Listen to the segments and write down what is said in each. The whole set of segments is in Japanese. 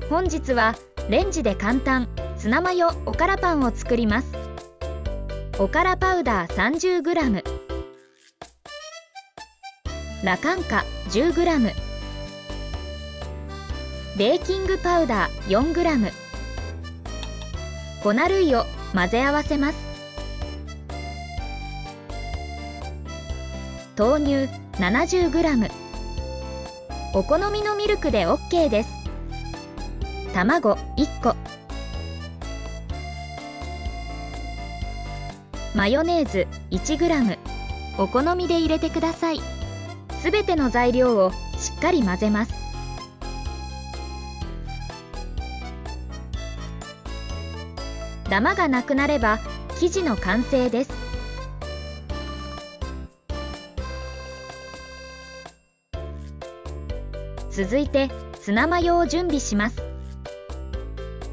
本日はレンジで簡単ツナマヨおからパンを作ります。おからパウダー 30g、 ラカンカ 10g、 ベーキングパウダー 4g、 粉類を混ぜ合わせます。豆乳 70g、 お好みのミルクで OK です。卵1個、マヨネーズ 1g、 お好みで入れてください。すべての材料をしっかり混ぜます。ダマがなくなれば生地の完成です。続いてツナマヨを準備します。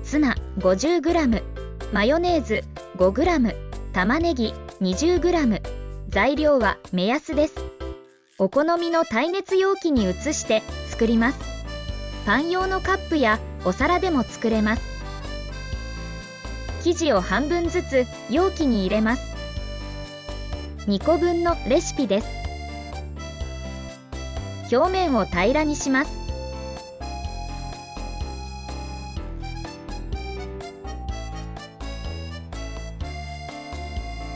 ツナ 50g、 マヨネーズ 5g、 玉ねぎ 20g。 材料は目安です。お好みの耐熱容器に移して作ります。パン用のカップやお皿でも作れます。生地を半分ずつ容器に入れます。2個分のレシピです。表面を平らにします。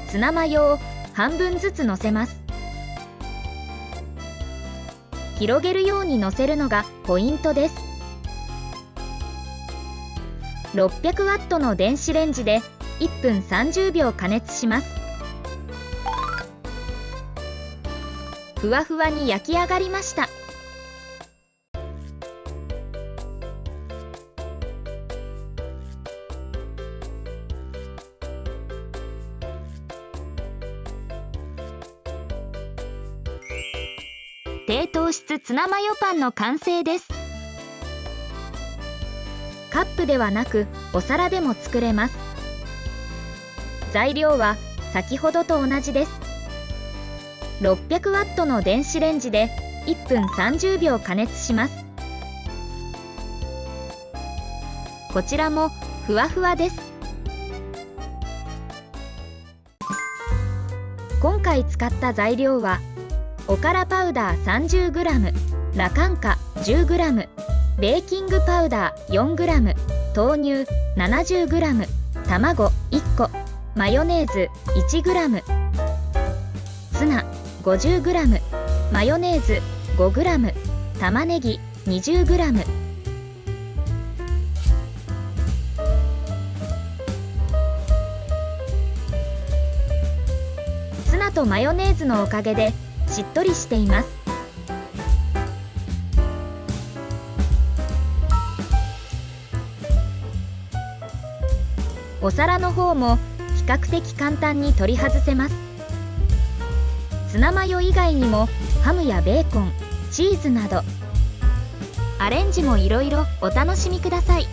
ツナマヨを半分ずつのせます。広げるようにのせるのがポイントです。600ワットの電子レンジで1分30秒加熱します。ふわふわに焼き上がりました。低糖質ツナマヨパンの完成です。カップではなくお皿でも作れます。材料は先ほどと同じです。600ワットの電子レンジで1分30秒加熱します。こちらもふわふわです。今回使った材料はおからパウダー 30g、 ラカンカ 10g、 ベーキングパウダー 4g、 豆乳 70g、 卵1個、マヨネーズ 1g、 ツナ 50g、 マヨネーズ 5g、 玉ねぎ 20g。 ツナとマヨネーズのおかげでしっとりしています。お皿の方も比較的簡単に取り外せます。ツナマヨ以外にもハムやベーコン、チーズなどアレンジもいろいろお楽しみください。